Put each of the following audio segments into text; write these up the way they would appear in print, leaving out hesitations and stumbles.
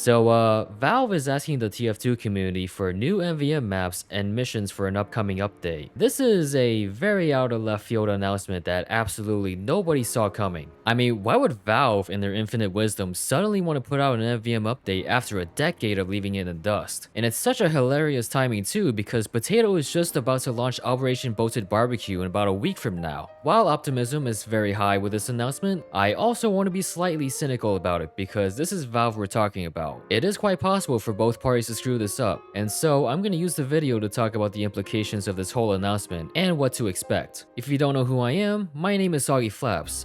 So, Valve is asking the TF2 community for new MvM maps and missions for an upcoming update. This is a very out of left field announcement that absolutely nobody saw coming. I mean, why would Valve, in their infinite wisdom, suddenly want to put out an MvM update after a decade of leaving it in dust? And it's such a hilarious timing too, because Potato is just about to launch Operation Boated Barbecue in about a week from now. While optimism is very high with this announcement, I also want to be slightly cynical about it because this is Valve we're talking about. It is quite possible for both parties to screw this up, and so I'm going to use the video to talk about the implications of this whole announcement and what to expect. If you don't know who I am, my name is Soggy,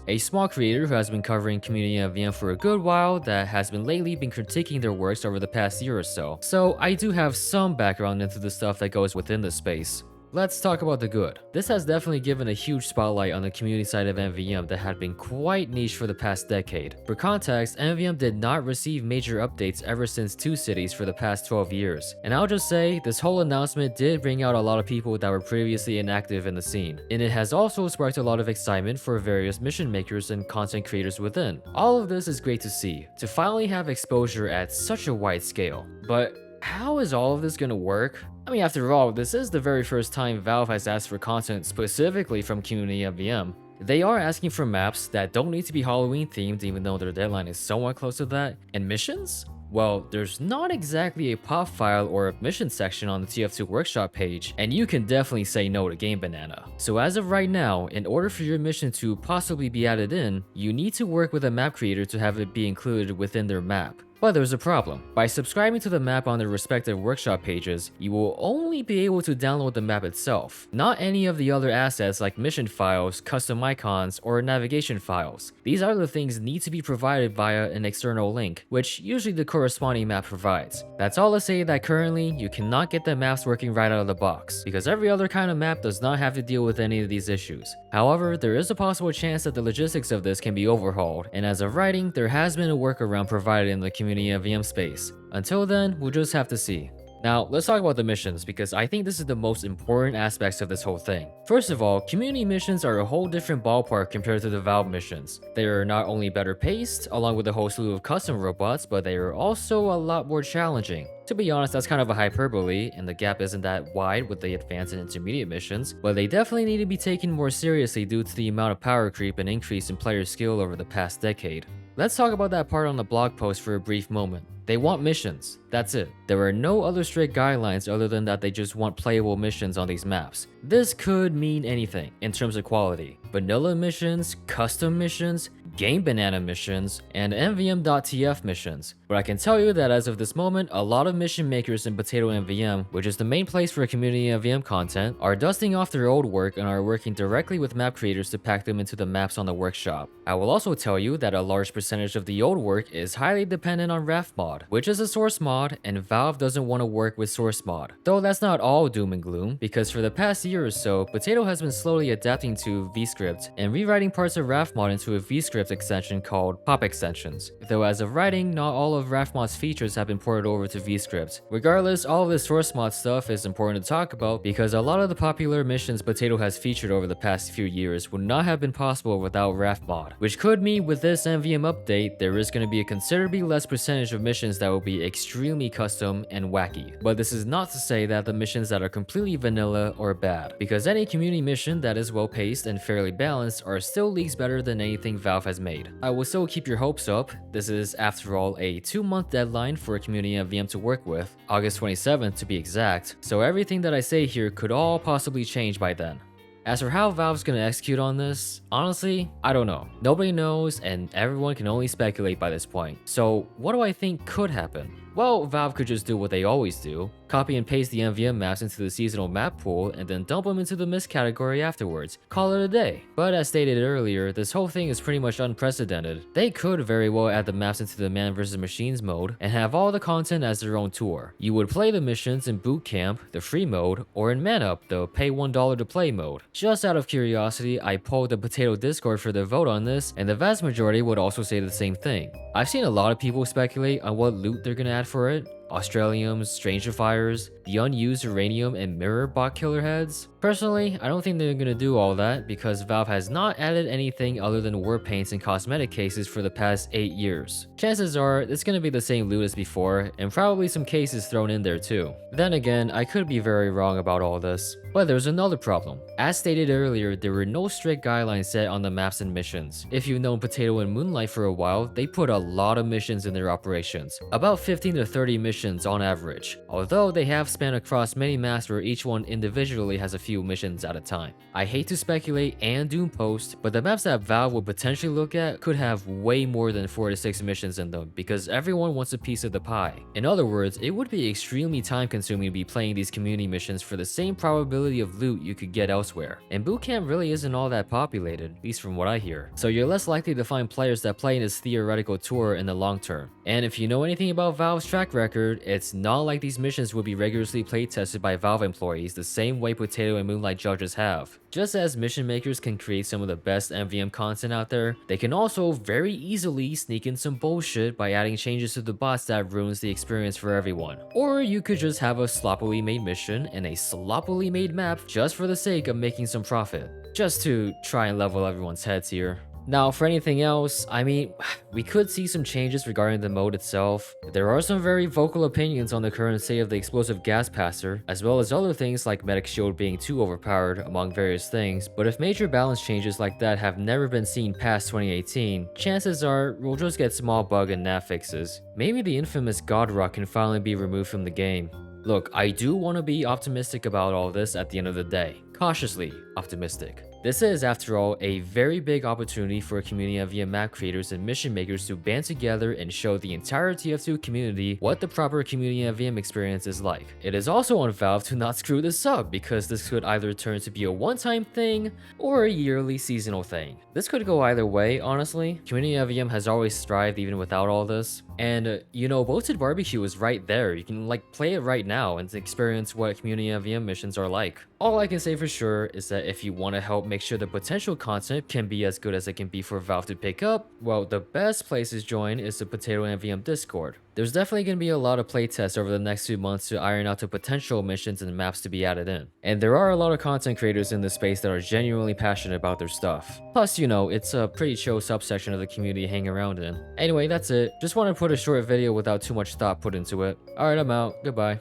a small creator who has been covering community MvM for a good while that has been critiquing their works over the past year or so. So I do have some background into the stuff that goes within the space. Let's talk about the good. This has definitely given a huge spotlight on the community side of MvM that had been quite niche for the past decade. For context, MvM did not receive major updates ever since Two Cities for the past 12 years. And I'll just say, this whole announcement did bring out a lot of people that were previously inactive in the scene. And it has also sparked a lot of excitement for various mission makers and content creators within. All of this is great to see, to finally have exposure at such a wide scale. But how is all of this gonna work? I mean, after all, this is the very first time Valve has asked for content specifically from community MvM. They are asking for maps that don't need to be Halloween themed, even though their deadline is somewhat close to that. And missions? Well, there's not exactly a pop file or a mission section on the TF2 workshop page, and you can definitely say no to Game Banana. So as of right now, in order for your mission to possibly be added in, you need to work with a map creator to have it be included within their map. But there's a problem. By subscribing to the map on their respective workshop pages, you will only be able to download the map itself, not any of the other assets like mission files, custom icons, or navigation files. These other things need to be provided via an external link, which usually the corresponding map provides. That's all to say that currently, you cannot get the maps working right out of the box, because every other kind of map does not have to deal with any of these issues. However, there is a possible chance that the logistics of this can be overhauled, and as of writing, there has been a workaround provided in the community MvM space. Until then, we'll just have to see. Now, let's talk about the missions, because I think this is the most important aspects of this whole thing. First of all, community missions are a whole different ballpark compared to the Valve missions. They are not only better paced, along with a whole slew of custom robots, but they are also a lot more challenging. To be honest, that's kind of a hyperbole, and the gap isn't that wide with the advanced and intermediate missions, but they definitely need to be taken more seriously due to the amount of power creep and increase in player skill over the past decade. Let's talk about that part on the blog post for a brief moment. They want missions, that's it. There are no other strict guidelines other than that they just want playable missions on these maps. This could mean anything in terms of quality. Vanilla missions, custom missions, Game Banana missions, and MvM.tf missions. But I can tell you that as of this moment, a lot of mission makers in Potato MvM, which is the main place for community MvM content, are dusting off their old work and are working directly with map creators to pack them into the maps on the workshop. I will also tell you that a large percentage of the old work is highly dependent on RefMod, which is a source mod, and Valve doesn't want to work with source mod. Though that's not all doom and gloom, because for the past year or so, Potato has been slowly adapting to VScript and rewriting parts of RefMod into a VScript extension called Pop Extensions. Though as of writing, not all of RefMod's features have been ported over to VScript. Regardless, all of this source mod stuff is important to talk about because a lot of the popular missions Potato has featured over the past few years would not have been possible without RefMod, which could mean with this MvM update, there is going to be a considerably less percentage of missions that will be extremely custom and wacky. But this is not to say that the missions that are completely vanilla are bad, because any community mission that is well paced and fairly balanced are still leagues better than anything Valve has made. I will still keep your hopes up. This is, after all, a 2-month deadline for a community MvM to work with, August 27th to be exact, so everything that I say here could all possibly change by then. As for how Valve's gonna execute on this, honestly, I don't know. Nobody knows, and everyone can only speculate by this point. So, what do I think could happen? Well, Valve could just do what they always do, copy and paste the MvM maps into the seasonal map pool and then dump them into the mist category afterwards. Call it a day. But as stated earlier, this whole thing is pretty much unprecedented. They could very well add the maps into the Man vs Machines mode and have all the content as their own tour. You would play the missions in Boot Camp, the free mode, or in Man Up, the pay $1 to play mode. Just out of curiosity, I polled the Potato Discord for their vote on this, and the vast majority would also say the same thing. I've seen a lot of people speculate on what loot they're gonna add for it. Australiums, Strangerifiers, the unused Uranium and Mirror bot killer heads. Personally, I don't think they're gonna do all that because Valve has not added anything other than war paints and cosmetic cases for the past 8 years. Chances are it's gonna be the same loot as before, and probably some cases thrown in there too. Then again, I could be very wrong about all this. But there's another problem. As stated earlier, there were no strict guidelines set on the maps and missions. If you've known Potato and Moonlight for a while, they put a lot of missions in their operations, about 15 to 30 missions on average, although they have spanned across many maps where each one individually has a few missions at a time. I hate to speculate and doom post, but the maps that Valve would potentially look at could have way more than 4 to 6 missions in them because everyone wants a piece of the pie. In other words, it would be extremely time consuming to be playing these community missions for the same probability of loot you could get elsewhere. And boot camp really isn't all that populated, at least from what I hear. So you're less likely to find players that play in this theoretical tour in the long term. And if you know anything about Valve's track record, it's not like these missions would be rigorously playtested by Valve employees the same way Potato and Moonlight judges have. Just as mission makers can create some of the best MVM content out there, they can also very easily sneak in some bullshit by adding changes to the bots that ruins the experience for everyone. Or you could just have a sloppily made mission and a sloppily made map just for the sake of making some profit. Just to try and level everyone's heads here. Now, for anything else, I mean, we could see some changes regarding the mode itself. There are some very vocal opinions on the current state of the explosive gas passer, as well as other things like medic shield being too overpowered, among various things, but if major balance changes like that have never been seen past 2018, chances are we'll just get small bug and nav fixes. Maybe the infamous God Rock can finally be removed from the game. Look, I do want to be optimistic about all this at the end of the day. Cautiously optimistic. This is, after all, a very big opportunity for a community of MvM map creators and mission makers to band together and show the entire TF2 community what the proper community MvM experience is like. It is also on Valve to not screw this up, because this could either turn to be a one-time thing or a yearly seasonal thing. This could go either way, honestly. Community MvM has always thrived even without all this. And, you know, Boasted Barbecue is right there. You can, play it right now and experience what community MvM missions are like. All I can say for sure is that if you want to help make sure the potential content can be as good as it can be for Valve to pick up, well, the best place to join is the Potato MvM Discord. There's definitely going to be a lot of playtests over the next few months to iron out the potential missions and maps to be added in. And there are a lot of content creators in this space that are genuinely passionate about their stuff. Plus, you know, it's a pretty chill subsection of the community to hang around in. Anyway, that's it. Just want to put a short video without too much thought put into it. Alright, I'm out. Goodbye.